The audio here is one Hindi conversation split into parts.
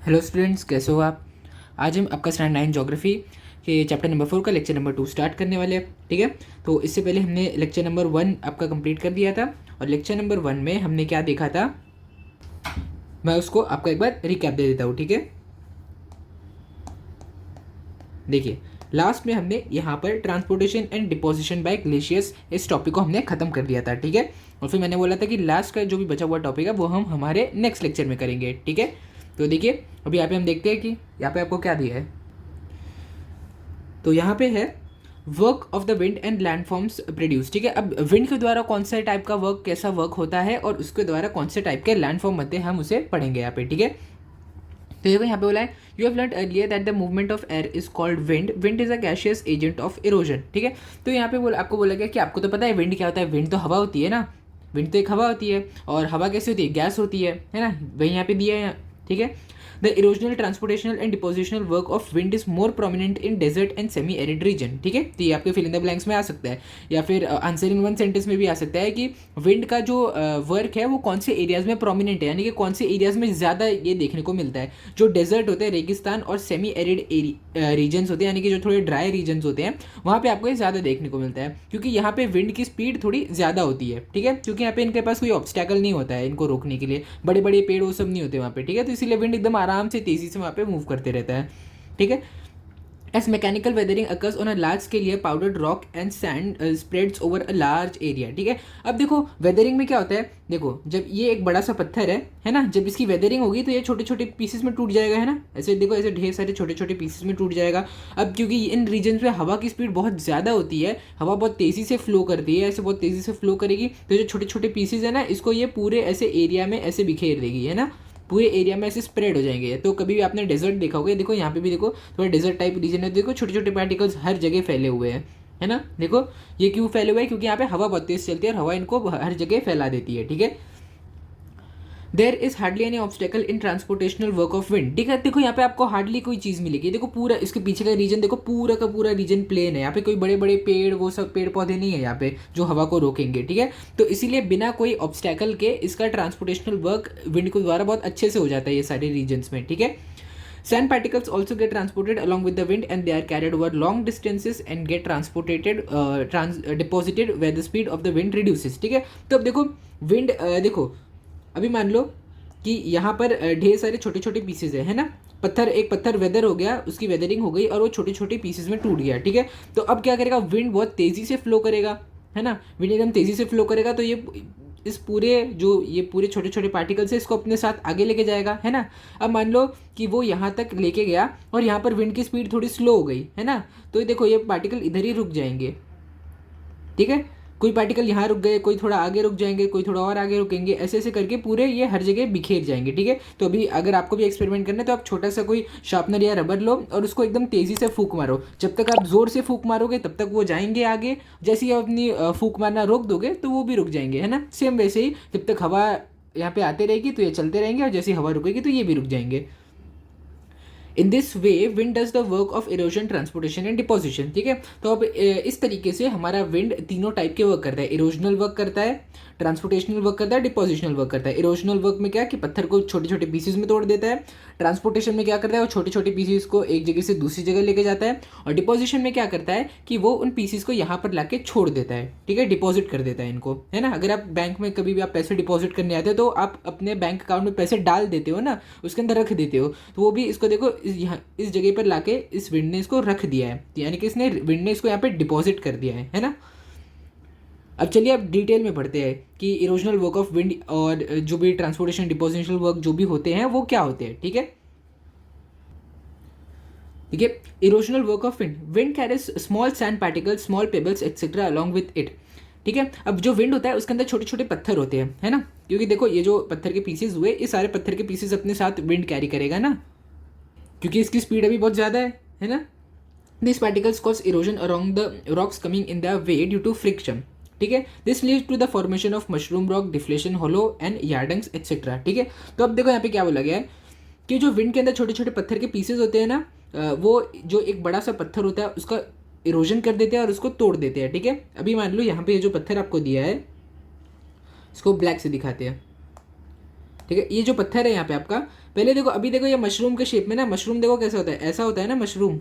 हेलो स्टूडेंट्स, कैसे हो आप। आज हम आपका स्टैंड 9 ज्योग्राफी के चैप्टर नंबर 4 का लेक्चर नंबर 2 स्टार्ट करने वाले हैं। ठीक है, तो इससे पहले हमने लेक्चर नंबर 1 आपका कंप्लीट कर दिया था और लेक्चर नंबर 1 में हमने क्या देखा था, मैं उसको आपको एक बार रिकैप दे देता हूँ। ठीक है, देखिए लास्ट में हमने यहाँ पर transportation and deposition by glaciers इस टॉपिक को हमने खत्म कर दिया था। ठीक है, और फिर मैंने बोला था कि लास्ट का जो भी बचा हुआ टॉपिक है वो हम हमारे नेक्स्ट लेक्चर में करेंगे। ठीक है, तो देखिए अभी यहाँ पे हम देखते हैं कि यहाँ पे आपको क्या दिया है। तो यहाँ पे है work of the wind and landforms produce. ठीक है, अब विंड के द्वारा कौन सा टाइप का वर्क, कैसा वर्क होता है और उसके द्वारा कौन से टाइप के लैंडफॉर्म बनते हैं, हम उसे पढ़ेंगे यहाँ पे। ठीक है, तो देखो यहाँ पे बोला है you have learn earlier that the movement of air is called wind. Wind is a gaseous agent of erosion. ठीक है, तो यहाँ पे आपको बोला गया कि आपको तो पता है विंड क्या होता है। विंड तो हवा होती है ना, विंड तो एक हवा होती है और हवा कैसे होती है, गैस होती है ना, वही यहाँ पे दिया है। ठीक है, the erosional transportational and depositional work of wind is more prominent in desert and semi arid region. ठीक है, तो ये आपके फिल इन द ब्लैंक्स में आ सकता है या फिर आंसर इन वन सेंटेंस में भी आ सकता है कि विंड का जो वर्क है वो कौन से एरियाज में प्रोमिनेंट है, यानी कि कौन से एरियाज में ज़्यादा ये देखने को मिलता है। जो डेजर्ट होते हैं, रेगिस्तान और सेमी एरिड रीजन्स होते हैं, यानी कि जो थोड़े ड्राई रीजन्स होते हैं, वहाँ पे आपको ये ज़्यादा देखने को मिलता है क्योंकि यहाँ पे विंड की स्पीड थोड़ी ज़्यादा होती है। ठीक है, क्योंकि यहाँ पे इनके पास कोई ऑब्स्टैकल नहीं होता है इनको रोकने के लिए, बड़े बड़े पेड़ वो सब नहीं होते वहाँ पे। ठीक है, तो इसीलिए विंड एकदम आराम से तेज़ी से वहाँ पे मूव करते रहता है। ठीक है, as mechanical weathering occurs on a large scale here, powdered rock and sand spreads over a large area। ठीक है, अब देखो वेदरिंग में क्या होता है, देखो जब ये एक बड़ा सा पत्थर है ना, जब इसकी वेदरिंग होगी तो ये छोटे छोटे पीसेस में टूट जाएगा, है ना। ऐसे देखो, ऐसे ढेर सारे छोटे छोटे पीसेस में टूट जाएगा। अब क्योंकि इन रीजन्स में हवा की स्पीड बहुत ज़्यादा होती है, हवा बहुत तेज़ी से फ्लो करती है, ऐसे बहुत तेज़ी से फ्लो करेगी, तो जो छोटे छोटे पीसेज है ना, इसको ये पूरे ऐसे एरिया में ऐसे बिखेर देगी, है ना, पूरे एरिया में ऐसे स्प्रेड हो जाएंगे। तो कभी भी आपने डेजर्ट देखा होगा, देखो यहाँ पे भी देखो थोड़ा डेजर्ट टाइप रीजन है, देखो छोटे छोटे पार्टिकल्स हर जगह फैले हुए हैं, है ना। देखो ये क्यों फैले हुए हैं, क्योंकि यहाँ पे हवा बहुत तेज चलती है और हवा इनको हर जगह फैला देती है। ठीक है, there is hardly any obstacle in transportational work of wind. ठीक है, देखो यहाँ पे आपको हार्डली कोई चीज़ मिलेगी। देखो पूरा इसके पीछे का रीजन देखो, पूरा का पूरा रीजन प्लेन है, यहाँ पे कोई बड़े बड़े पेड़ वो सब पेड़ पौधे नहीं है यहाँ पे जो हवा को रोकेंगे। ठीक है, तो इसीलिए बिना कोई ऑब्स्टेकल के इसका ट्रांसपोर्टेशनल वर्क विंड के द्वारा बहुत अच्छे से हो जाता है ये सारे रीजन्स में। ठीक है, sand particles also get transported along with the wind and they are carried over long distances and get deposited where the speed of the wind reduces। ठीक है, तो अब देखो विंड देखो अभी मान लो कि यहाँ पर ढेर सारे छोटे छोटे पीसेज है ना, एक पत्थर वेदर हो गया, उसकी वेदरिंग हो गई और वो छोटे छोटे पीसेज में टूट गया। ठीक है, तो अब क्या करेगा, विंड बहुत तेज़ी से फ्लो करेगा, है ना, विंड एकदम तेज़ी से फ्लो करेगा, तो ये इस पूरे जो ये पूरे छोटे छोटे पार्टिकल्स है इसको अपने साथ आगे लेके जाएगा, है ना। अब मान लो कि वो यहाँ तक लेके गया और यहाँ पर विंड की स्पीड थोड़ी स्लो हो गई, है ना, तो देखो ये पार्टिकल इधर ही रुक जाएंगे। ठीक है, कोई पार्टिकल यहाँ रुक गए, कोई थोड़ा आगे रुक जाएंगे, कोई थोड़ा और आगे रुकेंगे, ऐसे ऐसे करके पूरे ये हर जगह बिखेर जाएंगे। ठीक है, तो अभी अगर आपको भी एक्सपेरिमेंट करना है तो आप छोटा सा कोई शार्पनर या रबर लो और उसको एकदम तेज़ी से फूंक मारो। जब तक आप ज़ोर से फूंक मारोगे तब तक वो जाएंगे आगे, जैसे ही आप अपनी फूंक मारना रोक दोगे तो वो भी रुक जाएंगे, है ना। सेम वैसे ही जब तक हवा यहाँ पे आते रहेगी तो ये चलते रहेंगे और जैसे ही हवा रुकेगी तो ये भी रुक जाएंगे। In this way wind does the work of erosion, transportation and deposition. ठीक है, तो अब इस तरीके से हमारा विंड तीनों टाइप के वर्क करता है। इरोजनल वर्क करता है, ट्रांसपोर्टेशनल वर्क करता है, डिपोजिशनल वर्क करता है। इरोजनल वर्क में क्या कि पत्थर को छोटे छोटे पीसेज में तोड़ देता है। ट्रांसपोर्टेशन में क्या करता है, वो छोटे छोटे पीसेज को एक जगह से दूसरी जगह लेके जाता है। और डिपोजिशन में क्या करता है कि वो उन पीसेज को यहाँ पर लाके छोड़ देता है। ठीक है, डिपॉजिट कर देता है इनको, है ना। अगर आप बैंक में कभी भी आप पैसे डिपॉजिट करने आते हो तो आप अपने बैंक अकाउंट में पैसे डाल देते हो ना, उसके अंदर रख देते हो, तो वो भी इसको देखो यहाँ इस जगह पर लाके इस विंड ने इसको रख दिया है, यानी कि इसने विंड ने इसको यहाँ पे डिपॉजिट कर दिया है ना। अब चलिए अब डिटेल में पढ़ते हैं कि इरोजनल वर्क ऑफ विंड और जो भी ट्रांसपोर्टेशन डिपोजिशनल वर्क जो भी होते हैं वो क्या होते हैं। ठीक है, ठीक है, erosional work of wind, wind carries small sand particles, small pebbles etcetera along with it. ठीक है, अब जो विंड होता है उसके अंदर छोटे छोटे पत्थर होते हैं, है ना, क्योंकि देखो ये जो पत्थर के पीसेज हुए, ये सारे पत्थर के पीसेज अपने साथ विंड कैरी करेगा ना, क्योंकि इसकी स्पीड अभी बहुत ज़्यादा है ना। This particles cause erosion around the rocks coming in the way due to friction. ठीक है, this leads to the formation of mushroom rock, deflation, hollow and yardangs etcetera. ठीक है, तो अब देखो यहाँ पे क्या बोला गया है कि जो विंड के अंदर छोटे छोटे पत्थर के पीसेज होते हैं ना, वो जो एक बड़ा सा पत्थर होता है उसका इरोजन कर देते हैं और उसको तोड़ देते हैं। ठीक है, अभी मान लो यहाँ पे ये जो पत्थर आपको दिया है इसको ब्लैक से दिखाते हैं। ठीक है। ये जो पत्थर है यहाँ पे आपका, पहले देखो, अभी देखो ये मशरूम के शेप में ना, मशरूम देखो कैसा होता है, ऐसा होता है ना मशरूम,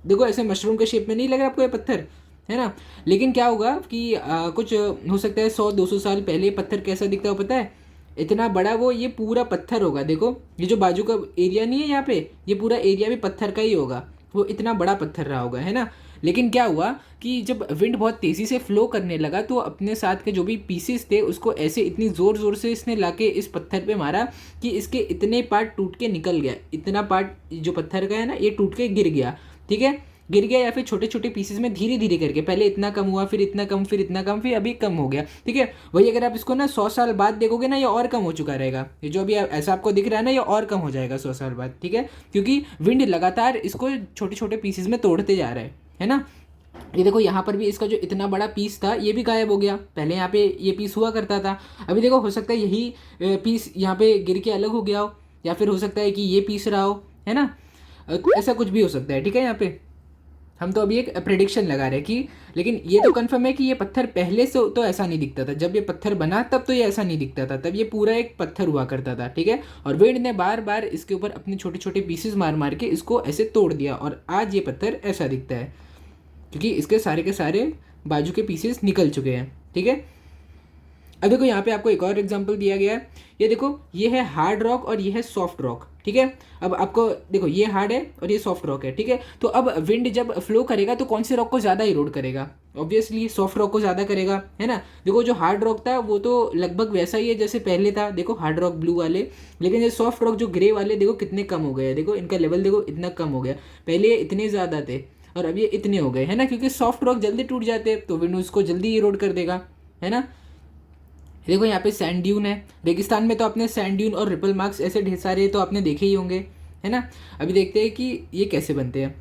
देखो ऐसे मशरूम के शेप में नहीं लग रहा आपको ये पत्थर, है ना। लेकिन क्या होगा कि कुछ हो सकता है 100-200 साल पहले ये पत्थर कैसा दिखता हो पता है, इतना बड़ा वो ये पूरा पत्थर होगा। देखो ये जो बाजू का एरिया नहीं है यहाँ पे, ये पूरा एरिया भी पत्थर का ही होगा, वो इतना बड़ा पत्थर रहा होगा, है ना। लेकिन क्या हुआ कि जब विंड बहुत तेज़ी से फ्लो करने लगा तो अपने साथ के जो भी पीसेस थे उसको ऐसे इतनी ज़ोर ज़ोर से इसने लाके इस पत्थर पे मारा कि इसके इतने पार्ट टूट के निकल गया, इतना पार्ट जो पत्थर का है ना ये टूट के गिर गया, ठीक है। गिर गया या फिर छोटे छोटे पीसेस में धीरे धीरे करके, पहले इतना कम हुआ, फिर इतना कम, फिर इतना कम, फिर अभी कम हो गया, ठीक है। वही अगर आप इसको ना 100 साल बाद देखोगे ना, ये और कम हो चुका रहेगा। ये जो अभी ऐसा आपको दिख रहा है ना, ये और कम हो जाएगा 100 साल बाद, ठीक है, क्योंकि विंड लगातार इसको छोटे छोटे पीसेस में तोड़ते जा रहा है ना। ये देखो यहाँ पर भी इसका जो इतना बड़ा पीस था ये भी गायब हो गया, पहले यहाँ पे ये पीस हुआ करता था, अभी देखो हो सकता है यही पीस यहाँ पे गिर के अलग हो गया हो, या फिर हो सकता है कि ये पीस रहा हो, है ना। ऐसा कुछ भी हो सकता है, ठीक है। यहाँ पे हम तो अभी एक प्रेडिक्शन लगा रहे हैं कि, लेकिन ये तो कंफर्म है कि ये पत्थर पहले से तो ऐसा नहीं दिखता था, जब ये पत्थर बना तब तो ये ऐसा नहीं दिखता था, तब ये पूरा एक पत्थर हुआ करता था, ठीक है। और विंड ने बार बार इसके ऊपर अपने छोटे छोटे पीसेस मार मार के इसको ऐसे तोड़ दिया, और आज ये पत्थर ऐसा दिखता है क्योंकि इसके सारे के सारे बाजू के पीसेस निकल चुके हैं, ठीक है। अब देखो यहाँ पे आपको एक और एग्जांपल दिया गया है, ये देखो ये है हार्ड रॉक और ये है सॉफ्ट रॉक, ठीक है। अब आपको देखो ये हार्ड है और ये सॉफ्ट रॉक है, ठीक है। तो अब विंड जब फ्लो करेगा तो कौन से रॉक को ज़्यादा इरोड करेगा, ऑब्वियसली सॉफ्ट रॉक को ज़्यादा करेगा, है ना। देखो जो हार्ड रॉक था वो तो लगभग वैसा ही है जैसे पहले था, देखो हार्ड रॉक ब्लू वाले, लेकिन ये सॉफ्ट रॉक जो ग्रे वाले देखो कितने कम हो गए हैं, देखो इनका लेवल देखो इतना कम हो गया, पहले ये इतने ज़्यादा थे और अब ये इतने हो गए, है ना, क्योंकि सॉफ्ट रॉक जल्दी टूट जाते हैं तो विंड उसको जल्दी इरोड कर देगा, है ना। देखो यहाँ पे सैंड ड्यून है, रेगिस्तान में तो आपने सैंड ड्यून और रिपल मार्क्स ऐसे ढेर सारे तो आपने देखे ही होंगे, है ना। अभी देखते हैं कि ये कैसे बनते हैं।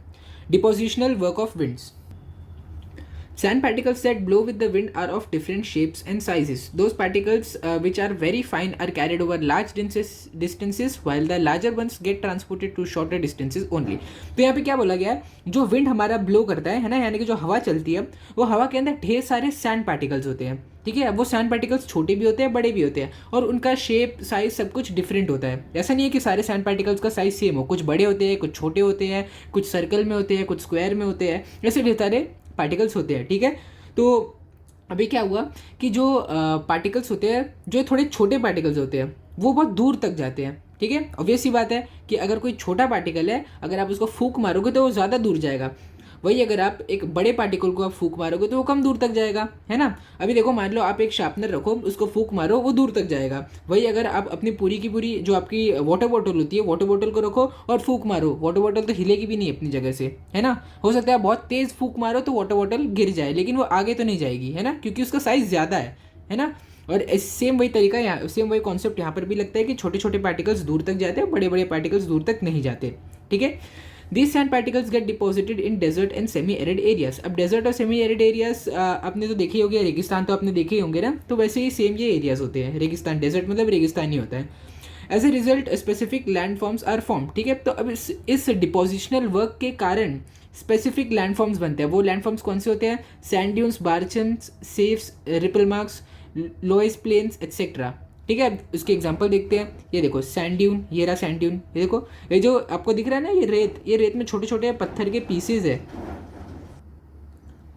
Depositional work of winds. Sand particles that blow with the wind are of different shapes and sizes. Those particles which are very fine are carried over large distances while the larger ones get transported to shorter distances only. तो यहाँ पे क्या बोला गया है, जो विंड हमारा ब्लो करता है ना, यानी कि जो हवा चलती है वो हवा के अंदर ढेर सारे सैंड पार्टिकल्स होते हैं, ठीक है। अब वो सैंड पार्टिकल्स छोटे भी होते हैं बड़े भी होते हैं और उनका शेप साइज सब कुछ डिफरेंट होता है। ऐसा नहीं है कि सारे सैंड पार्टिकल्स का साइज सेम हो, कुछ बड़े होते हैं, कुछ छोटे होते हैं, कुछ सर्कल में होते हैं, कुछ स्क्वायर में होते हैं, ऐसे ढेर सारे पार्टिकल्स होते हैं, ठीक है। तो अभी क्या हुआ कि जो पार्टिकल्स होते हैं, जो थोड़े छोटे पार्टिकल्स होते हैं वो बहुत दूर तक जाते हैं, ठीक है। ऑब्वियस सी बात है कि अगर कोई छोटा पार्टिकल है, अगर आप उसको फूंक मारोगे तो वो ज़्यादा दूर जाएगा, वही अगर आप एक बड़े पार्टिकल को आप फूंक मारोगे तो वो कम दूर तक जाएगा, है ना। अभी देखो मान लो आप एक शार्पनर रखो, उसको फूंक मारो वो दूर तक जाएगा, वही अगर आप अपनी पूरी की पूरी जो आपकी वाटर बॉटल होती है, वाटर बॉटल को रखो और फूंक मारो, वाटर बॉटल तो हिलेगी भी नहीं अपनी जगह से, है ना। हो सकता है बहुत तेज़ फूंक मारो तो वाटर बॉटल गिर जाए, लेकिन वो आगे तो नहीं जाएगी, है ना, क्योंकि उसका साइज़ ज़्यादा है ना। और सेम वही तरीका यहाँ, सेम वही कॉन्सेप्ट यहाँ पर भी लगता है कि छोटे छोटे पार्टिकल्स दूर तक जाते हैं, बड़े बड़े पार्टिकल्स दूर तक नहीं जाते, ठीक है। These sand particles get deposited in desert and semi-arid areas. अब desert और semi-arid areas आपने तो देखे ही होंगे, रेगिस्तान तो आपने देखे ही होंगे ना, तो वैसे ही सेम ये एरियाज होते हैं। रेगिस्तान, डेजर्ट मतलब रेगिस्तान ही होता है। As a result specific land forms are form, ठीक है। तो अब इस डिपोजिशनल वर्क के कारण स्पेसिफिक लैंड फॉर्म्स बनते हैं। वो लैंड फॉर्म्स कौन से होते हैं, sand dunes, barchans, seifs, ripple marks, loess plains etcetera, ठीक है। अब उसके एग्जांपल देखते हैं। ये देखो सैंड ड्यून, ये रहा सैंड ड्यून, ये देखो ये जो आपको दिख रहा है ना, ये रेत में छोटे छोटे पत्थर के पीसेज है।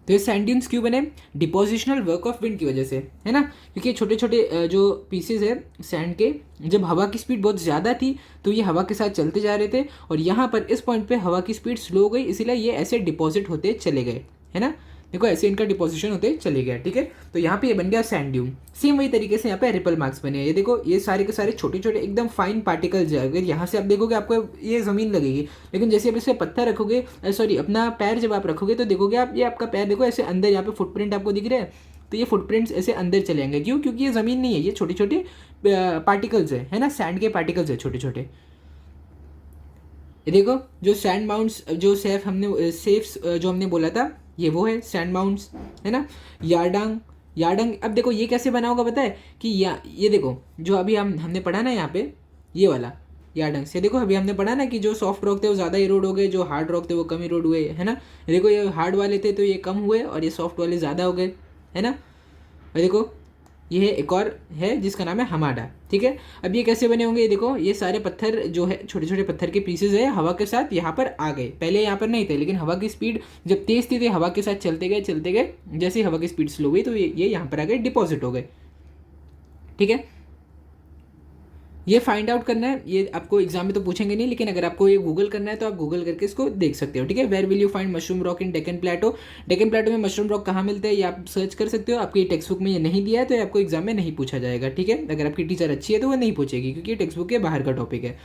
तो ये सैंड ड्यून्स क्यों बने, डिपोजिशनल वर्क ऑफ विंड की वजह से, है ना, क्योंकि छोटे छोटे जो पीसेज है सैंड के, जब हवा की स्पीड बहुत ज़्यादा थी तो ये हवा के साथ चलते जा रहे थे और यहाँ पर इस पॉइंट पे हवा की स्पीड स्लो हो गई, इसीलिए ये ऐसे डिपॉजिट होते चले गए, है ना। देखो ऐसे इनका डिपोजिशन होते चले गया, ठीक है। तो यहाँ पे ये बन गया सैंड ड्यून। सेम वही तरीके से यहाँ पे रिपल मार्क्स बने हैं। ये देखो ये सारे के सारे छोटे छोटे एकदम फाइन पार्टिकल्स है, अगर यहाँ से आप देखोगे आपको ये ज़मीन लगेगी, लेकिन जैसे आप इसे पत्थर रखोगे, सॉरी अपना पैर जब आप रखोगे तो देखोगे आप, ये आपका पैर देखो ऐसे अंदर, यहाँ पे फुटप्रिंट आपको दिख रहे हैं, तो ये फुटप्रिंट्स ऐसे अंदर चले जाएंगे, क्यों, क्योंकि ये ज़मीन नहीं है, ये छोटे छोटे पार्टिकल्स है ना, सैंड के पार्टिकल्स है छोटे छोटे। ये देखो जो सैंड माउंट्स, जो सेफ्स जो हमने बोला था, ये वो है सैंड माउंट्स, है ना। यार्डंग अब देखो ये कैसे बना होगा पता है कि ये देखो जो अभी हमने पढ़ा ना यहाँ पे, ये वाला यार्डंग से, देखो अभी हमने पढ़ा ना कि जो सॉफ्ट रॉक थे वो ज़्यादा इरोड हो गए, जो हार्ड रॉक थे वो कम इरोड हुए, है ना। देखो ये हार्ड वाले थे तो ये कम हुए और ये सॉफ्ट वाले ज़्यादा हो गए, है ना। और देखो ये है एक और है जिसका नाम है हमाडा, ठीक है। अब ये कैसे बने होंगे, ये देखो ये सारे पत्थर जो है छोटे छोटे पत्थर के पीसेज है हवा के साथ यहाँ पर आ गए, पहले यहाँ पर नहीं थे, लेकिन हवा की स्पीड जब तेज थी तो हवा के साथ चलते गए, जैसे ही हवा की स्पीड स्लो हुई तो ये यहाँ पर आ गए, डिपॉजिट हो गए, ठीक है। ये फाइंड आउट करना है, ये आपको एग्जाम में तो पूछेंगे नहीं, लेकिन अगर आपको ये गूगल करना है तो आप गूगल करके इसको देख सकते हो, ठीक है। Where will you find mushroom rock in Deccan plateau, Deccan plateau में मशरूम रॉक कहाँ मिलते हैं ये आप सर्च कर सकते हो। आपकी टेक्स्ट बुक में ये नहीं दिया है तो ये आपको एग्जाम में नहीं पूछा जाएगा, ठीक है। अगर आपकी टीचर अच्छी है तो वो नहीं पूछेगी क्योंकि ये टेक्स्ट बुक के बाहर का टॉपिक है।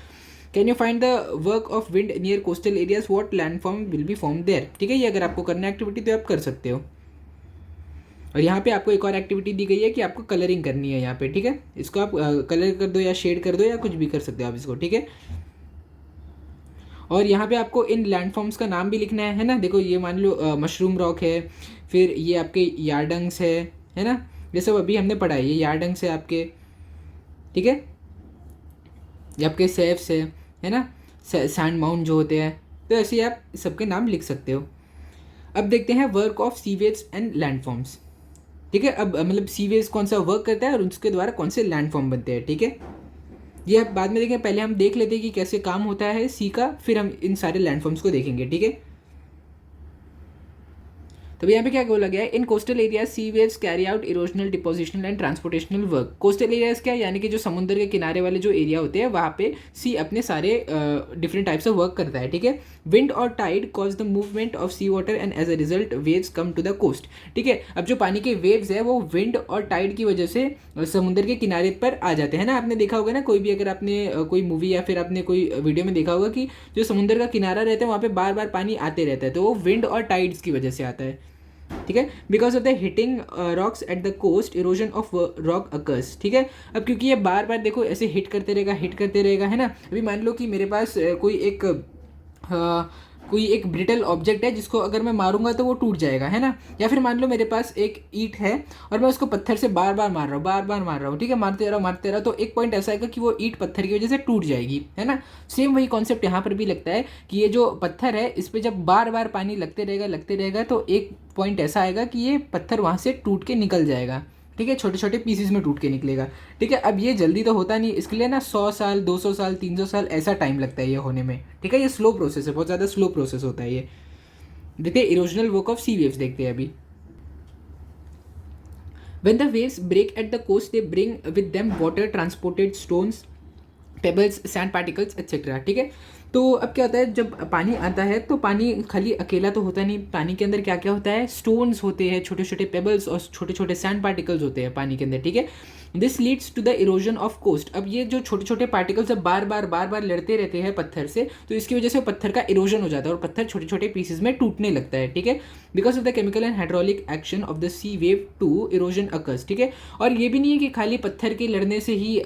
Can you find the work of wind near coastal areas, what landform will be form there, ठीक है। ये अगर आपको करना है एक्टिविटी तो आप कर सकते हो। और यहाँ पे आपको एक और एक्टिविटी दी गई है कि आपको कलरिंग करनी है यहाँ पे, ठीक है। इसको आप कलर कर दो या शेड कर दो या कुछ भी कर सकते हो आप इसको, ठीक है। और यहाँ पे आपको इन लैंडफॉर्म्स का नाम भी लिखना है ना। देखो ये मान लो मशरूम रॉक है, फिर ये आपके यार्डंग्स है ना, ये सब अभी हमने पढ़ा है, ये यार्डंग्स है आपके, ठीक है। ये आपके सेफ्स है ना, सैंड माउंट जो होते हैं, तो ऐसे ही आप सबके नाम लिख सकते हो। अब देखते हैं work of sea waves and landforms, ठीक है। अब मतलब सी वेव्स कौन सा वर्क करता है और उसके द्वारा कौन से लैंडफॉर्म बनते हैं, ठीक है। ये अब बाद में देखें, पहले हम देख लेते हैं कि कैसे काम होता है सी का, फिर हम इन सारे लैंडफॉर्म्स को देखेंगे, ठीक है। तो यहाँ पे क्या बोला गया है, in coastal areas sea waves carry out erosional, depositional and transportational work. Coastal areas क्या है, यानी कि जो समुद्र के किनारे वाले जो एरिया होते हैं वहाँ पे सी अपने सारे डिफरेंट टाइप्स ऑफ वर्क करता है, ठीक है। विंड और tide cause the movement of sea water and as a result waves come to the coast, ठीक है। अब जो पानी के वेव्स है वो विंड और टाइड की वजह से समुद्र के किनारे पर आ जाते हैं ना। आपने देखा होगा ना, कोई भी अगर आपने कोई मूवी या फिर आपने कोई वीडियो में देखा होगा कि जो समुद्र का किनारा रहता है वहाँ पे बार बार पानी आते रहता है, तो वो विंड और टाइड्स की वजह से आता है, ठीक है। Because of the hitting rocks at the coast erosion of rock occurs, ठीक है। अब क्योंकि ये बार बार देखो ऐसे हिट करते रहेगा है ना। अभी मान लो कि मेरे पास कोई एक ब्रिटल ऑब्जेक्ट है जिसको अगर मैं मारूंगा तो वो टूट जाएगा, है ना। या फिर मान लो मेरे पास एक ईंट है और मैं उसको पत्थर से बार बार मार रहा हूँ, ठीक है, मारते रहा, तो एक पॉइंट ऐसा आएगा कि वो ईंट पत्थर की वजह से टूट जाएगी, है ना। सेम वही कॉन्सेप्ट यहाँ पर भी लगता है कि ये जो पत्थर है इस पर जब बार बार पानी लगते रहेगा तो एक पॉइंट ऐसा आएगा कि ये पत्थर वहाँ से टूट के निकल जाएगा, ठीक है, छोटे छोटे पीसेस में टूट के निकलेगा, ठीक है। अब ये जल्दी तो होता नहीं, इसके लिए ना 100 साल 200 साल 300 साल ऐसा टाइम लगता है ये होने में, ठीक है। ये स्लो प्रोसेस है, बहुत ज़्यादा स्लो प्रोसेस होता है ये। देखते हैं erosional work of sea waves, देखते हैं अभी। When the waves break at the coast, they bring with them water, transported stones, pebbles, sand particles etcetera, ठीक है। तो अब क्या होता है, जब पानी आता है तो पानी खाली अकेला तो होता नहीं, पानी के अंदर क्या क्या होता है, स्टोन्स होते हैं, छोटे छोटे पेबल्स और छोटे छोटे सैंड पार्टिकल्स होते हैं पानी के अंदर, ठीक है। This leads to the erosion of coast. अब ये जो छोटे छोटे पार्टिकल्स अब बार बार लड़ते रहते हैं पत्थर से, तो इसकी वजह से पत्थर का इरोजन हो जाता है और पत्थर छोटे छोटे पीसेज में टूटने लगता है, ठीक है। Because of the chemical and hydraulic action of the sea wave to erosion occurs, ठीक है। और ये भी नहीं है कि खाली पत्थर के लड़ने से ही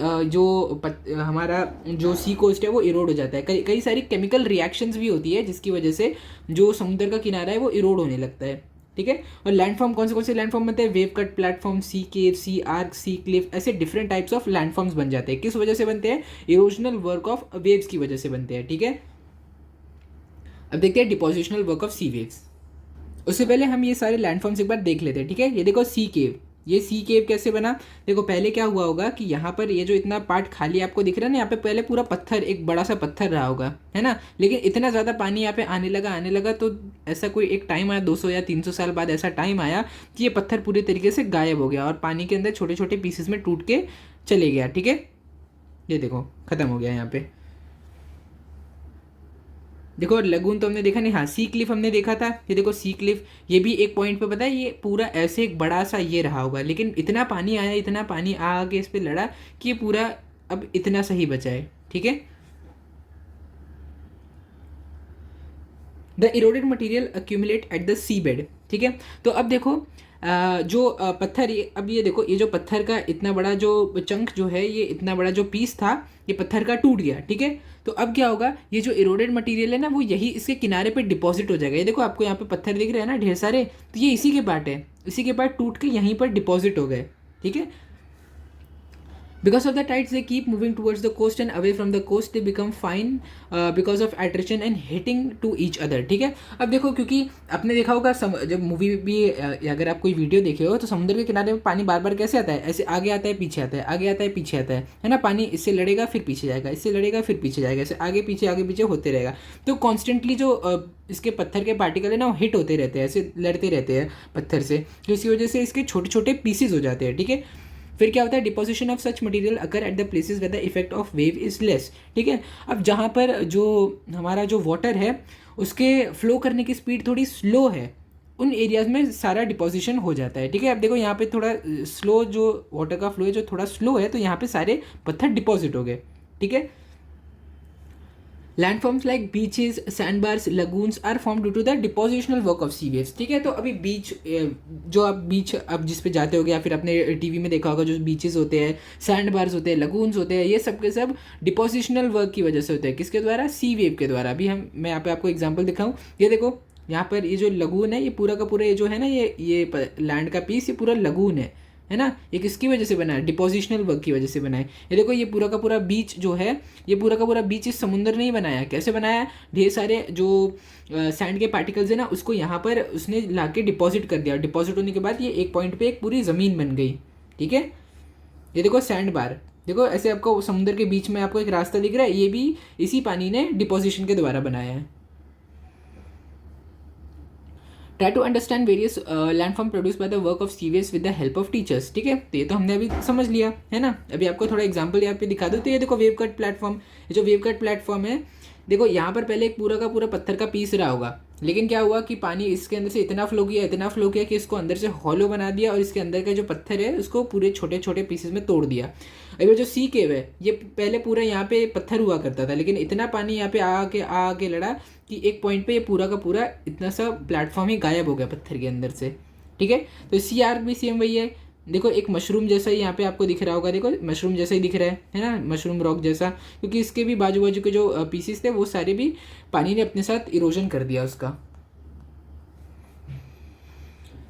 हमारा जो सी कोस्ट है वो इरोड हो जाता है, कई सारी केमिकल रिएक्शंस भी होती है जिसकी वजह से जो समुद्र का किनारा है वो इरोड होने लगता है, ठीक है। और लैंडफॉर्म कौन से लैंडफॉर्म बनते हैं, वेव कट प्लेटफॉर्म, सी केव, सी आर्क, सी क्लिफ, ऐसे डिफरेंट टाइप्स ऑफ लैंडफॉर्म्स बन जाते हैं। किस वजह से बनते हैं, इरोजनल वर्क ऑफ वेव्स की वजह से बनते हैं, ठीक है। अब देखते हैं depositional work of sea waves. उससे पहले हम ये सारे लैंडफॉर्म्स एक बार देख लेते हैं, ठीक है। ये देखो सी केव, ये सी केव कैसे बना, देखो पहले क्या हुआ होगा कि यहाँ पर ये जो इतना पार्ट खाली आपको दिख रहा है ना, यहाँ पे पहले पूरा पत्थर, एक बड़ा सा पत्थर रहा होगा, है ना। लेकिन इतना ज़्यादा पानी यहाँ पे आने लगा तो ऐसा कोई एक टाइम आया 200 या 300 साल बाद ऐसा टाइम आया कि ये पत्थर पूरी तरीके से गायब हो गया और पानी के अंदर छोटे छोटे पीसेस में टूट के चले गया, ठीक है। ये देखो ख़त्म हो गया यहाँ पे, देखो लगून तो हमने देखा नहीं, हाँ सी क्लिफ हमने देखा था, ये देखो सी क्लिफ, ये भी एक पॉइंट पे पता है ये पूरा ऐसे एक बड़ा सा ये रहा होगा, लेकिन इतना पानी आया, इतना पानी आ के इस पे लड़ा कि ये पूरा अब इतना सही बचा है, ठीक है। The eroded material accumulate at the sea bed, ठीक है। तो अब देखो जो पत्थर, अब ये देखो ये जो पत्थर का इतना बड़ा जो चंक जो है, ये इतना बड़ा जो पीस था ये पत्थर का टूट गया, ठीक है। तो अब क्या होगा, ये जो इरोडेड मटेरियल है ना वो यही इसके किनारे पे डिपॉजिट हो जाएगा। ये देखो आपको यहाँ पे पत्थर दिख रहे हैं ना ढेर सारे, तो ये इसी के पार्ट है, इसी के पार्ट टूट के यहीं पर डिपॉजिट हो गए, ठीक है। Because of the tides, they keep moving towards the coast and away from the coast they become fine because of attrition and hitting to each other. ठीक है, अब देखो क्योंकि आपने देखा होगा जब मूवी भी अगर आप कोई वीडियो देखे हो तो समुद्र के किनारे में पानी बार बार कैसे आता है, ऐसे आगे आता है पीछे आता है, आगे आता है पीछे आता है ना, पानी इससे लड़ेगा फिर पीछे जाएगा, इससे लड़ेगा फिर पीछे जाएगा, ऐसे आगे पीछे होते रहेगा। तो कॉन्स्टेंटली जो इसके पत्थर के पार्टिकल है ना वो हिट होते रहते हैं, ऐसे लड़ते रहते हैं पत्थर से, तो इसी वजह से इसके छोटे छोटे पीसेज हो जाते हैं। ठीक है, फिर क्या होता है, deposition of such material occur at the places where the effect of wave is less. ठीक है, अब जहाँ पर जो हमारा जो वाटर है उसके फ्लो करने की स्पीड थोड़ी स्लो है, उन एरियाज में सारा डिपोजिशन हो जाता है। ठीक है, अब देखो यहाँ पे थोड़ा स्लो जो वाटर का फ्लो है जो थोड़ा स्लो है, तो यहाँ पे सारे पत्थर डिपॉजिट हो गए। ठीक है, landforms like beaches, sand bars, lagoons are form due to the depositional work of sea waves. ठीक है, तो अभी बीच जो आप बीच अब जिस पे जाते होगे या फिर आपने टीवी में देखा होगा, जो बीचेस होते हैं, सैंड बार्स होते हैं, लगून्स होते हैं, ये सब के सब डिपोजिशनल वर्क की वजह से होते हैं। किसके द्वारा? सी वेव के द्वारा। अभी मैं यहाँ पे आपको एग्जाम्पल दिखाऊँ, ये देखो यहाँ पर ये जो लगून है ये पूरा का पूरा ये जो है ना ये लैंड का पीस ये पूरा लगून है ना, ये किसकी वजह से बना है? डिपोजिशनल वर्क की वजह से बना है। ये देखो ये पूरा का पूरा बीच जो है, ये पूरा का पूरा बीच इस समुद्र नहीं बनाया, कैसे बनाया? ढेर सारे जो सैंड के पार्टिकल्स है ना उसको यहाँ पर उसने ला के डिपॉजिट कर दिया। डिपॉजिट होने के बाद ये एक पॉइंट पे एक पूरी ज़मीन बन गई। ठीक है, ये देखो सैंड बार, देखो ऐसे आपको समुद्र के बीच में आपको एक रास्ता दिख रहा है, ये भी इसी पानी ने डिपोजिशन के द्वारा बनाया है। Try to understand various landform produce by the work of sea waves with the help of teachers. ठीक है, तो ये तो हमने अभी समझ लिया है ना। अभी आपको थोड़ा एग्जांपल यहाँ पे दिखा दूँ, तो ये देखो वेव कट प्लेटफॉर्म, ये जो वेव कट प्लेटफॉर्म है, देखो यहाँ पर पहले एक पूरा का पूरा पत्थर का पीस रहा होगा, लेकिन क्या हुआ कि पानी इसके अंदर से इतना फ्लो किया कि इसको अंदर से हॉलो बना दिया और इसके अंदर का जो पत्थर है उसको पूरे छोटे छोटे पीसेस में तोड़ दिया। अब जो सी केव है ये पहले पूरा यहाँ पे पत्थर हुआ करता था, लेकिन इतना पानी यहाँ पे आके लड़ा कि एक पॉइंट पे ये पूरा का पूरा इतना सा प्लेटफॉर्म ही गायब हो गया पत्थर के अंदर से। ठीक है, तो सी आर्क भी सेम वही है। देखो एक मशरूम जैसा ही यहाँ पे आपको दिख रहा होगा, देखो मशरूम जैसा ही दिख रहा है ना, मशरूम रॉक जैसा, क्योंकि इसके भी बाजू बाजू के जो पीसीस थे वो सारे भी पानी ने अपने साथ इरोजन कर दिया उसका।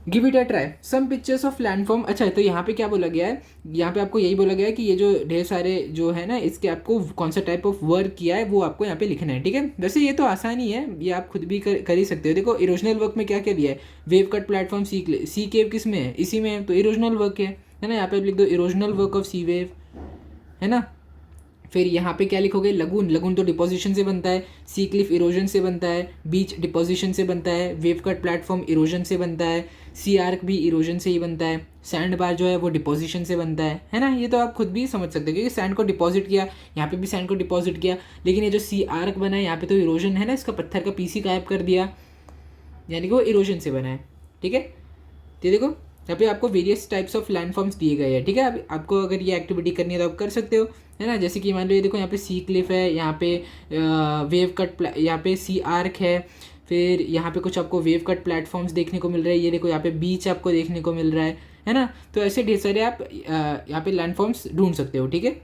Give it a try some pictures of landform. अच्छा, तो यहाँ पे क्या बोला गया है, यहाँ पे आपको यही बोला गया है कि ये जो ढेर सारे जो है ना इसके आपको कौन सा टाइप ऑफ वर्क किया है वो आपको यहाँ पे लिखना है। ठीक है, वैसे ये तो आसान ही है, ये आप खुद भी कर ही सकते हो। देखो इरोजनल वर्क में क्या क्या दिया है, वेव कट प्लेटफॉर्म सी केव किस में है? इसी में है, तो इरोजनल वर्क है ना, यहाँ पे लिख दो erosional work of sea wave, है ना। फिर यहाँ पे क्या लिखोगे? लगून तो डिपोजिशन से बनता है, सी क्लिफ इरोजन से बनता है, बीच डिपोजिशन से बनता है, वेव कट प्लेटफॉर्म इरोजन से बनता है, सी आर्क भी इरोजन से ही बनता है, सैंड बार जो है वो डिपोजिशन से बनता है ना। ये तो आप खुद भी समझ सकते हो क्योंकि सैंड को डिपॉजिट किया, यहाँ पे भी सैंड को डिपॉजिट किया, लेकिन ये जो सी आर्क बना है यहाँ पे तो इरोजन है ना, इसका पत्थर का पीस ही गायब कर दिया, यानी कि वो इरोजन से बना है। ठीक है, तो देखो यहाँ पे आपको वेरियस टाइप्स ऑफ लैंडफॉर्म्स दिए गए हैं। ठीक है, अब आपको अगर ये एक्टिविटी करनी है तो आप कर सकते हो, है ना। जैसे कि मान लो ये देखो यहाँ पे सी क्लिफ है, यहाँ पे वेव कट, यहाँ पे सी आर्क है, फिर यहाँ पे कुछ आपको वेव कट प्लेटफॉर्म्स देखने को मिल रहे हैं, ये देखो यहाँ पे बीच आपको देखने को मिल रहा है ना। तो ऐसे ढेर सारे आप यहाँ पे लैंडफॉर्म्स ढूंढ सकते हो। ठीक है,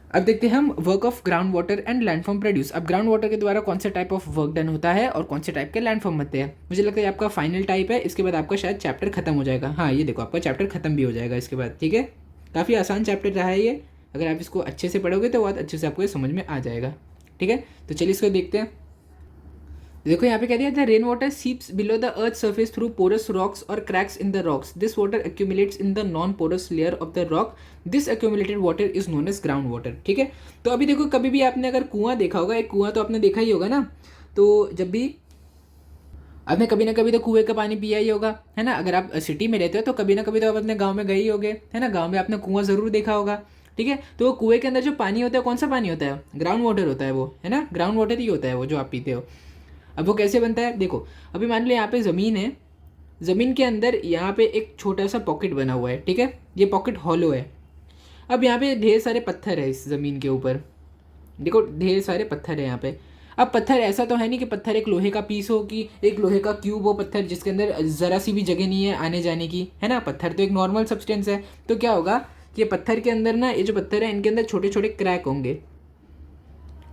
अब देखते हैं हम work of ground water and landform produce. अब ग्राउंड वाटर के द्वारा कौन से टाइप ऑफ वर्क डन होता है और कौन से टाइप के लैंडफॉर्म बनते हैं। मुझे लगता है आपका फाइनल टाइप है, इसके बाद आपका शायद चैप्टर खत्म हो जाएगा। हाँ, ये देखो आपका चैप्टर खत्म भी हो जाएगा इसके बाद। ठीक है, काफ़ी आसान चैप्टर रहा है ये, अगर आप इसको अच्छे से पढ़ोगे तो बहुत अच्छे से आपको ये समझ में आ जाएगा। ठीक है, तो चलिए इसको देखते हैं। देखो यहाँ पे कह दिया था rain water seeps below the earth surface through porous rocks और cracks in the rocks. This water accumulates in the non porous layer of the rock. This accumulated water is known as ground water. ठीक है, तो अभी देखो कभी भी आपने अगर कुआं देखा होगा, एक कुआं तो आपने देखा ही होगा ना, तो जब भी आपने कभी ना कभी तो कुएं का पानी पिया ही होगा, है ना। अगर आप सिटी में रहते हो तो कभी ना कभी तो आप अपने गाँव में गए ही होगे, है ना। गाँव में आपने कुआं ज़रूर देखा होगा। ठीक है, तो कुएं के अंदर जो पानी होता है कौन सा पानी होता है? ग्राउंड वाटर होता है वो, है ना। ग्राउंड वाटर ही होता है वो जो आप पीते हो। अब वो कैसे बनता है? देखो अभी मान लो यहाँ पे ज़मीन है, ज़मीन के अंदर यहाँ पे एक छोटा सा पॉकेट बना हुआ है। ठीक है, ये पॉकेट हॉलो है। अब यहाँ पे ढेर सारे पत्थर है इस ज़मीन के ऊपर, देखो ढेर सारे पत्थर है यहाँ पे। अब पत्थर ऐसा तो है नहीं कि पत्थर एक लोहे का पीस हो, कि एक लोहे का क्यूब हो पत्थर जिसके अंदर ज़रा सी भी जगह नहीं है आने जाने की, है ना। पत्थर तो एक नॉर्मल सब्सटेंस है। तो क्या होगा कि पत्थर के अंदर ना, ये जो पत्थर है इनके अंदर छोटे छोटे क्रैक होंगे,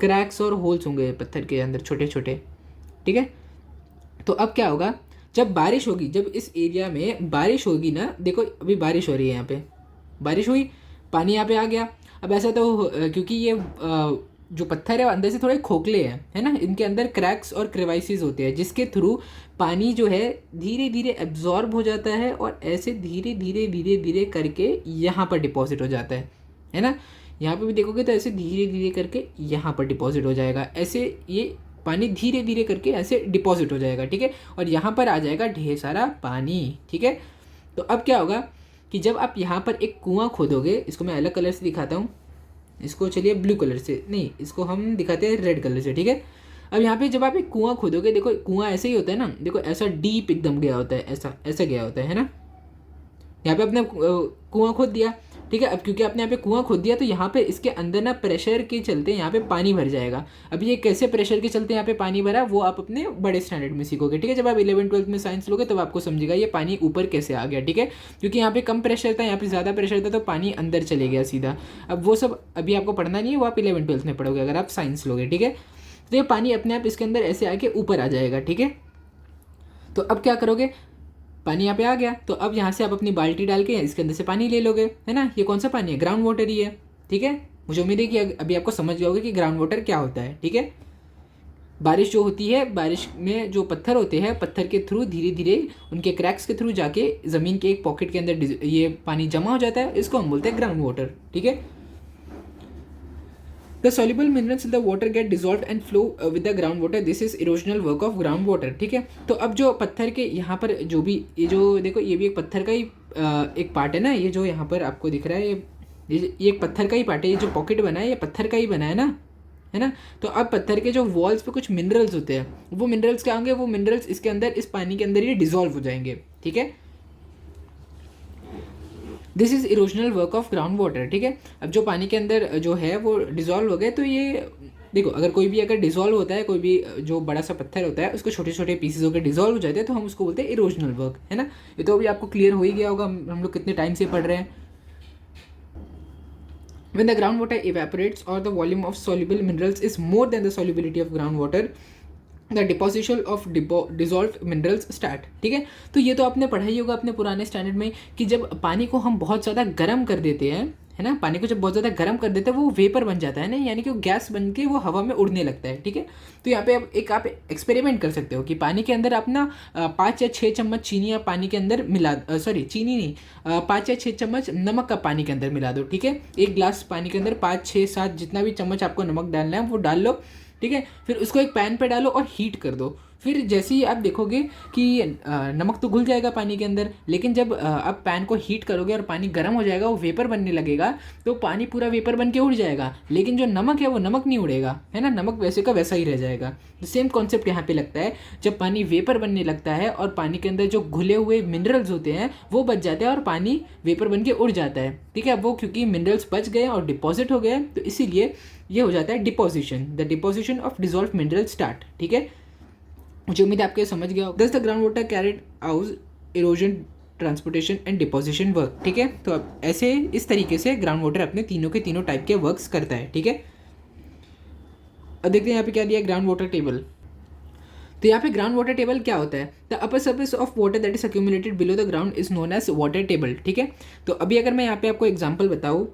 क्रैक्स और होल्स होंगे पत्थर के अंदर छोटे छोटे। ठीक है, तो अब क्या होगा, जब बारिश होगी, जब इस एरिया में बारिश होगी ना, देखो अभी बारिश हो रही है, यहाँ पे बारिश हुई, पानी यहाँ पे आ गया। अब ऐसा तो क्योंकि ये जो पत्थर है अंदर से थोड़े खोखले हैं, है ना, इनके अंदर क्रैक्स और क्रिवाइसिस होते हैं, जिसके थ्रू पानी जो है धीरे धीरे एब्जॉर्ब हो जाता है और ऐसे धीरे धीरे धीरे धीरे करके यहाँ पर डिपॉजिट हो जाता है ना। यहाँ पे भी देखोगे तो ऐसे धीरे धीरे करके यहाँ पर डिपॉजिट हो जाएगा, ऐसे ये पानी धीरे धीरे करके ऐसे डिपॉजिट हो जाएगा, ठीक है। और यहाँ पर आ जाएगा ढेर सारा पानी, ठीक है। तो अब क्या होगा कि जब आप यहाँ पर एक कुआं खोदोगे, इसको मैं अलग कलर से दिखाता हूँ, इसको चलिए ब्लू कलर से नहीं, इसको हम दिखाते हैं रेड कलर से, ठीक है। अब यहाँ पे जब आप एक कुआं खोदोगे, देखो कुआं ऐसे ही होता है ना, देखो ऐसा डीप एकदम गया होता है, ऐसा ऐसा गया होता है ना। यहाँ पे आपने कुआं खोद दिया, ठीक है। अब क्योंकि आपने यहाँ पे कुआं खोद दिया तो यहाँ पे इसके अंदर ना प्रेशर के चलते यहाँ पे पानी भर जाएगा। अब ये कैसे प्रेशर के चलते यहाँ पे पानी भरा, वो आप अपने बड़े स्टैंडर्ड में सीखोगे, ठीक है। जब आप 11th-12th में साइंस लोगे तब आपको समझेगा ये पानी ऊपर कैसे आ गया, ठीक है। क्योंकि यहाँ पे कम प्रेशर था, यहाँ पे ज़्यादा प्रेशर था, तो पानी अंदर चले गया सीधा। अब वो सब अभी आपको पढ़ना नहीं है, वो आप 11th-12th में पढ़ोगे अगर आप साइंस लोगे, ठीक है। तो ये पानी अपने आप इसके अंदर ऐसे आके ऊपर आ जाएगा, ठीक है। तो अब क्या करोगे, पानी यहाँ पे आ गया, तो अब यहाँ से आप अपनी बाल्टी डाल के इसके अंदर से पानी ले लोगे, है ना। ये कौन सा पानी है, ग्राउंड वाटर ही है, ठीक है। मुझे उम्मीद है कि अभी आपको समझ गया होगा कि ग्राउंड वाटर क्या होता है, ठीक है। बारिश जो होती है, बारिश में जो पत्थर होते हैं, पत्थर के थ्रू धीरे धीरे उनके क्रैक्स के थ्रू जाके ज़मीन के एक पॉकेट के अंदर ये पानी जमा हो जाता है, इसको हम बोलते हैं ग्राउंड वाटर, ठीक है। The soluble minerals in the water get dissolved and flow with the groundwater. This is erosional work of groundwater, ठीक है। तो अब जो पत्थर के यहाँ पर जो भी ये जो देखो, ये भी एक पत्थर का ही एक पार्ट है ना, ये जो यहाँ पर आपको दिख रहा है, ये एक पत्थर का ही पार्ट है, ये जो पॉकेट बना है ये पत्थर का ही बना है ना। तो अब पत्थर के जो वॉल्स पे कुछ मिनरल्स होते हैं, वो मिनरल्स क्या होंगे, वो मिनरल्स इसके अंदर, इस पानी के अंदर ये डिजॉल्व हो जाएंगे, ठीक है। This is erosional work of ground water, ठीक है। अब जो पानी के अंदर जो है वो डिज़ोल्व हो गए, तो ये देखो अगर कोई भी अगर डिज़ोल्व होता है, कोई भी जो बड़ा सा पत्थर होता है उसको छोटे छोटे पीसेस होकर डिज़ोल्व हो जाते हैं, तो हम उसको बोलते हैं इरोजनल वर्क, है ना। ये तो अभी आपको क्लियर हो ही गया होगा, हम लोग कितने टाइम से पढ़ रहे हैं। When the groundwater evaporates or the volume of soluble minerals is more than the solubility of groundwater, the deposition of dissolved minerals start, ठीक है। तो ये तो आपने पढ़ा ही होगा अपने पुराने स्टैंडर्ड में कि जब पानी को हम बहुत ज़्यादा गर्म कर देते हैं, है ना, पानी को जब बहुत ज़्यादा गर्म कर देते हैं वो वेपर बन जाता है ना, यानी कि वो गैस बन के वो हवा में उड़ने लगता है, ठीक है। तो यहाँ पे आप एक्सपेरिमेंट कर सकते हो कि पानी के अंदर आप ना 5 या 6 चम्मच चीनी या पानी के अंदर मिला, सॉरी चीनी नहीं, 5 या 6 चम्मच नमक का पानी के अंदर मिला दो, ठीक है। एक गिलास पानी के अंदर 5, 6, 7 जितना भी चम्मच आपको नमक डालना है वो डाल लो, ठीक है। फिर उसको एक पैन पे डालो और हीट कर दो। फिर जैसे ही आप देखोगे कि नमक तो घुल जाएगा पानी के अंदर, लेकिन जब आप पैन को हीट करोगे और पानी गर्म हो जाएगा, वो वेपर बनने लगेगा, तो पानी पूरा वेपर बन के उड़ जाएगा, लेकिन जो नमक है वो नमक नहीं उड़ेगा, है ना, नमक वैसे का वैसा ही रह जाएगा। तो सेम कॉन्सेप्ट यहाँ पे लगता है, जब पानी वेपर बनने लगता है और पानी के अंदर जो घुले हुए मिनरल्स होते हैं वो बच जाते हैं और पानी वेपर बन के उड़ जाता है, ठीक है। वो क्योंकि मिनरल्स बच गए और डिपॉजिट हो गए, तो इसीलिए ये हो जाता है deposition, the deposition of dissolve mineral start, ठीक है। मुझे उम्मीद है आपके समझ गया। दस the ground water carried out erosion, transportation and deposition work, ठीक है। तो अब ऐसे इस तरीके से ग्राउंड वाटर अपने तीनों के तीनों टाइप के वर्क्स करता है, ठीक है। अब देखते हैं यहाँ पे क्या दिया है, ग्राउंड वाटर टेबल। तो यहाँ पे ग्राउंड वाटर टेबल क्या होता है, the upper surface of water that is accumulated below the ground is known as water table, ठीक है। तो अभी अगर मैं यहाँ पे आपको एग्जाम्पल बताऊँ,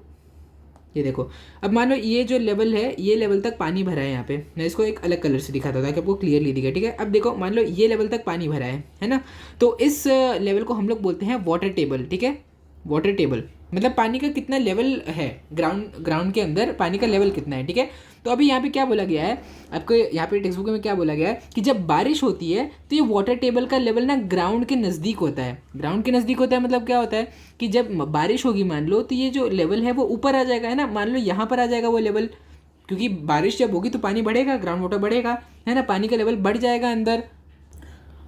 ये देखो, अब मान लो ये जो लेवल है, ये लेवल तक पानी भरा है, यहाँ पे मैं इसको एक अलग कलर से दिखाता था ताकि आपको क्लियरली दिखे, ठीक है। अब देखो मान लो ये लेवल तक पानी भरा है ना, तो इस लेवल को हम लोग बोलते हैं वाटर टेबल, ठीक है। वाटर टेबल मतलब पानी का कितना लेवल है, ग्राउंड के अंदर पानी का लेवल कितना है, ठीक है। तो अभी यहाँ पे क्या बोला गया है, आपको यहाँ पे टेक्स्ट बुक में क्या बोला गया है कि जब बारिश होती है तो ये वाटर टेबल का लेवल ना ग्राउंड के नज़दीक होता है। ग्राउंड के नज़दीक होता है मतलब क्या होता है कि जब बारिश होगी मान लो, तो ये जो लेवल है वो ऊपर आ जाएगा, है ना। मान लो यहाँ पर आ जाएगा वो लेवल, क्योंकि बारिश जब होगी तो पानी बढ़ेगा, ग्राउंड वाटर बढ़ेगा, है ना, पानी का लेवल बढ़ जाएगा अंदर।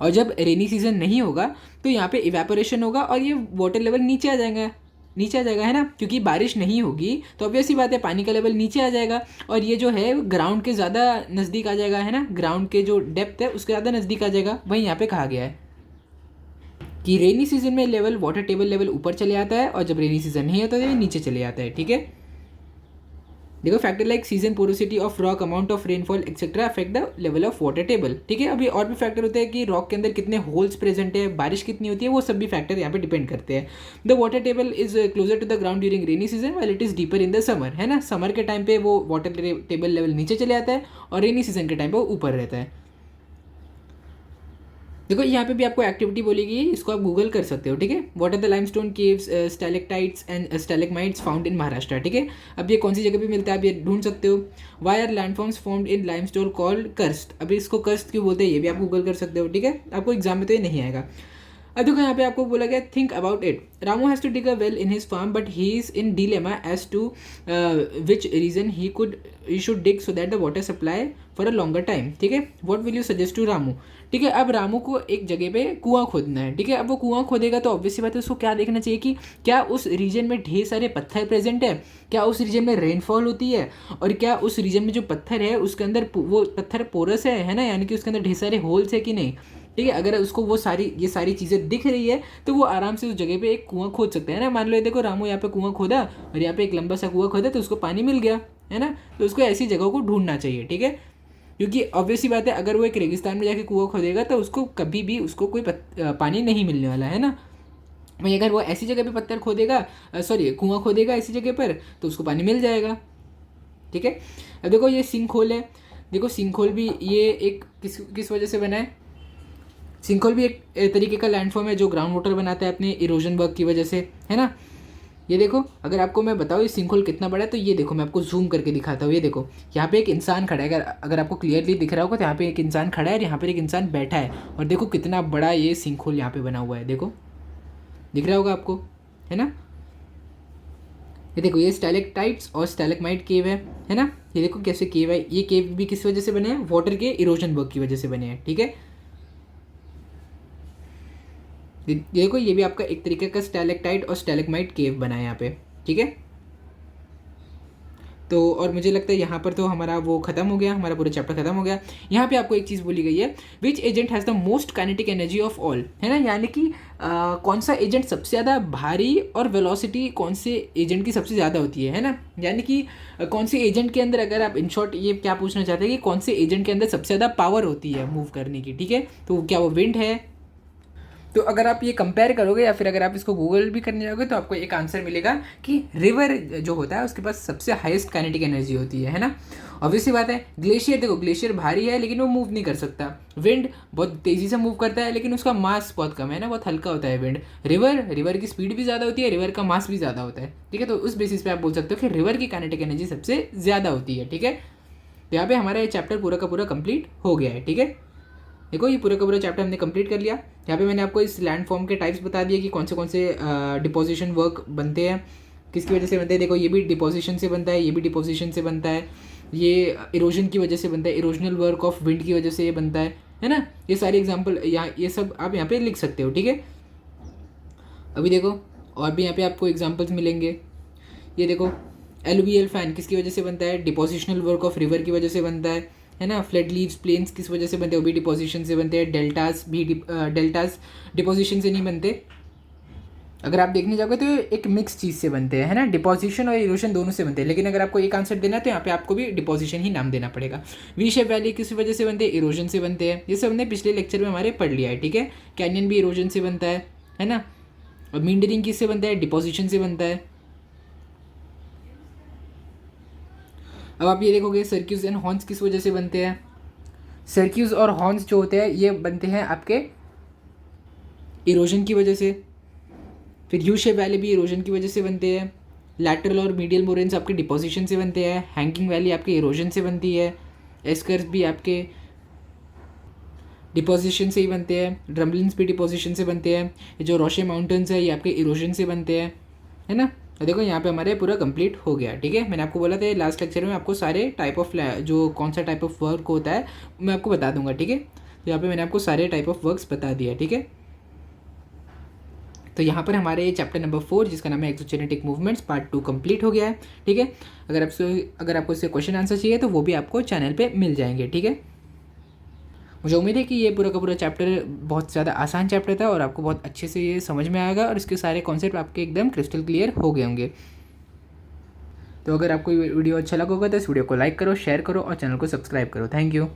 और जब रेनी सीजन नहीं होगा तो यहाँ पे इवेपोरेशन होगा और ये वाटर लेवल नीचे आ जाएगा, है ना, क्योंकि बारिश नहीं होगी तो ऑब्वियस सी बात है पानी का लेवल नीचे आ जाएगा और ये जो है ग्राउंड के ज़्यादा नज़दीक आ जाएगा, है ना, ग्राउंड के जो डेप्थ है उसके ज़्यादा नज़दीक आ जाएगा। वहीं यहाँ पे कहा गया है कि रेनी सीजन में लेवल, वाटर टेबल लेवल ऊपर चले आता है और जब रेनी सीजन नहीं होता तो ये नीचे चले आता है, ठीक है। देखो factor like season, porosity of rock, amount of rainfall etcetera affect the level of water table. ठीक है, अभी और भी फैक्टर होते हैं कि रॉक के अंदर कितने होल्स प्रेजेंट है, बारिश कितनी होती है, वो सब भी फैक्टर यहाँ पे डिपेंड करते हैं। The water table is closer to the ground during rainy season while it is deeper in the summer, है ना। समर के टाइम पे वो वाटर टेबल लेवल नीचे चले आता है और रेनी सीजन के टाइम पे वो ऊपर रहता है। देखो यहाँ पे भी आपको एक्टिविटी बोलेगी, इसको आप गूगल कर सकते हो। ठीक है, what are the limestone caves, stalactites and stalagmites found in Maharashtra. ठीक है, अब ये कौन सी जगह पे मिलता है आप ये ढूंढ सकते हो। Why are landforms formed in limestone called karst, अभी इसको कर्स्ट क्यों बोलते हैं ये भी आप गूगल कर सकते हो। ठीक है, आपको एग्जाम में तो ये नहीं आएगा। अब देखो यहाँ पे आपको बोला गया think about it, Ramu has to dig a well in his farm but he is in dilemma as to which region he should dig so that the water supply for a longer time. ठीक है, what will you suggest to Ramu. ठीक है, अब रामू को एक जगह पे कुआं खोदना है। ठीक है, अब वो कुआं खोदेगा तो ऑब्वियसली बात है उसको क्या देखना चाहिए कि क्या उस रीजन में ढेर सारे पत्थर प्रेजेंट है, क्या उस रीजन में रेनफॉल होती है, और क्या उस रीजन में जो पत्थर है उसके अंदर वो पत्थर पोरस है ना, यानी कि उसके अंदर ढेर सारे होल्स है कि नहीं। ठीक है, अगर उसको वो ये सारी चीज़ें दिख रही है तो वो आराम से उस जगह पे एक कुआं खोद सकते हैं ना। मान लो ये देखो रामू यहाँ पे कुआं खोदा और यहाँ पे एक लंबा सा कुआं खोदा तो उसको पानी मिल गया, है ना। तो उसको ऐसी जगहों को ढूंढना चाहिए। ठीक है, क्योंकि ऑब्वियसली बात है अगर वो एक रेगिस्तान में जाके कुआं खोदेगा तो उसको कभी भी उसको कोई पानी नहीं मिलने वाला है ना। वहीं अगर वो ऐसी जगह पे पत्थर खोदेगा, सॉरी कुआं खोदेगा ऐसी जगह पर, तो उसको पानी मिल जाएगा। ठीक है, अब देखो ये सिंक होल है। देखो सिंक होल भी ये एक किस वजह से बना है। सिंक होल भी एक तरीके का लैंडफॉर्म है जो ग्राउंड वाटर बनाता है अपने इरोजन वर्क की वजह से, है ना। ये देखो अगर आपको मैं बताऊँ ये सिंक होल कितना बड़ा है तो ये देखो मैं आपको जूम करके दिखाता हूँ। ये देखो यहाँ पे एक इंसान खड़ा है, अगर आपको क्लियरली दिख रहा होगा तो यहाँ पे एक इंसान खड़ा है और यहाँ पर एक इंसान बैठा है, और देखो कितना बड़ा ये सिंक होल यहाँ पे बना हुआ है। देखो दिख रहा होगा आपको, है ना। ये देखो ये स्टैलेक्टाइट्स और स्टैलेग्माइट केव है ना। ये देखो कैसे केव है, ये केव भी किस वजह से बने हैं, वाटर के इरोजन वर्क की वजह से बने हैं। ठीक है, देखो ये भी आपका एक तरीके का स्टैलेक्टाइट और स्टैलेग्माइट केव बना है यहाँ पे। ठीक है, तो और मुझे लगता है यहाँ पर तो हमारा वो खत्म हो गया, हमारा पूरा चैप्टर खत्म हो गया। यहाँ पे आपको एक चीज़ बोली गई है, which agent has the most kinetic energy of all, है ना। यानी कि कौन सा एजेंट सबसे ज़्यादा भारी और वेलोसिटी कौन से एजेंट की सबसे ज़्यादा होती है ना। यानी कि कौन से एजेंट के अंदर, अगर आप इन शॉर्ट ये क्या पूछना चाहते हैं कि कौन से एजेंट के अंदर सबसे ज़्यादा पावर होती है मूव करने की। ठीक है, तो क्या वो विंड है। तो अगर आप ये कंपेयर करोगे या फिर अगर आप इसको गूगल भी करने जाओगे तो आपको एक आंसर मिलेगा कि रिवर जो होता है उसके पास सबसे हाईएस्ट काइनेटिक एनर्जी होती है ना। ऑब्वियसली बात है। ग्लेशियर देखो, ग्लेशियर भारी है लेकिन वो मूव नहीं कर सकता। विंड बहुत तेज़ी से मूव करता है लेकिन उसका मास बहुत कम है ना, बहुत हल्का होता है विंड। रिवर की स्पीड भी ज़्यादा होती है, रिवर का मास भी ज़्यादा होता है। ठीक है, तो उस बेसिस पे आप बोल सकते हो कि रिवर की काइनेटिक एनर्जी सबसे ज़्यादा होती है। ठीक है, तो यहाँ पे हमारा ये चैप्टर पूरा का पूरा कंप्लीट हो गया है। ठीक है, देखो ये पूरा का पूरा चैप्टर हमने कंप्लीट कर लिया। यहाँ पे मैंने आपको इस लैंड फॉर्म के टाइप्स बता दिए कि कौन से डिपोजिशन वर्क बनते हैं, किसकी वजह से बनते हैं। देखो ये भी डिपोजिशन से बनता है, ये भी डिपोजिशन से बनता है, ये इरोजन की वजह से बनता है, इरोजनल वर्क ऑफ विंड की वजह से ये बनता है ना। ये सारे एग्जाम्पल यहाँ ये सब आप यहाँ पे लिख सकते हो। ठीक है, अभी देखो और भी यहाँ पे आपको एग्जाम्पल्स मिलेंगे। ये देखो एलुवियल फैन किसकी वजह से बनता है, डिपोजिशनल वर्क ऑफ रिवर की वजह से बनता है ना। फ्लड लीव्स प्लेन्स किस वजह से बनते हैं, वो भी डिपोजिशन से बनते हैं। डेल्टास डिपोजिशन से नहीं बनते। अगर आप देखने जाओगे तो एक मिक्स चीज़ से बनते हैं, है ना। डिपोजिशन और इरोजन दोनों से बनते हैं, लेकिन अगर आपको एक आंसर देना है तो यहाँ पे आपको भी डिपोजिशन ही नाम देना पड़ेगा। वी शेप वैली किस वजह से बनते हैं, इरोजन से बनते हैं। ये सब हमने पिछले लेक्चर में हमारे पढ़ लिया है। ठीक है, कैनियन भी इरोजन से बनता है ना। और मींडरिंग किससे बनता है, डिपोजिशन से बनता है। अब आप ये देखोगे सर्क्यूज एंड हॉर्न्स किस वजह से बनते हैं। सर्क्यूज और हॉर्न्स जो होते हैं ये बनते हैं आपके इरोजन की वजह से। फिर यू शेप वैली भी इरोजन की वजह से बनते हैं। लैटरल और मीडियल मोरेन्स आपके डिपोजिशन से बनते हैं। हैंगिंग वैली आपके इरोजन से बनती है। एस्कर्स भी आपके डिपोजिशन से ही बनते हैं। ड्रमलिन्स भी डिपोजिशन से बनते हैं। ये जो रोशे माउंटेन्स है ये आपके इरोजन से बनते हैं, है ना। देखो यहाँ पे हमारे पूरा कंप्लीट हो गया। ठीक है, मैंने आपको बोला था लास्ट लेक्चर में आपको सारे टाइप ऑफ जो कौन सा टाइप ऑफ वर्क होता है मैं आपको बता दूंगा। ठीक है, तो यहाँ पे मैंने आपको सारे टाइप ऑफ वर्क्स बता दिया। ठीक है, तो यहाँ पर हमारे चैप्टर नंबर 4 जिसका नाम है एक्सोजेनेटिक मूवमेंट्स पार्ट 2 कंप्लीट हो गया है। ठीक है, अगर आपको इससे क्वेश्चन आंसर चाहिए तो वो भी आपको चैनल पर मिल जाएंगे। ठीक है, मुझे उम्मीद है कि ये पूरा का पूरा चैप्टर बहुत ज़्यादा आसान चैप्टर था और आपको बहुत अच्छे से ये समझ में आएगा और इसके सारे कॉन्सेप्ट आपके एकदम क्रिस्टल क्लियर हो गए होंगे। तो अगर आपको ये वीडियो अच्छा लगा होगा तो इस वीडियो को लाइक करो, शेयर करो और चैनल को सब्सक्राइब करो। Thank you.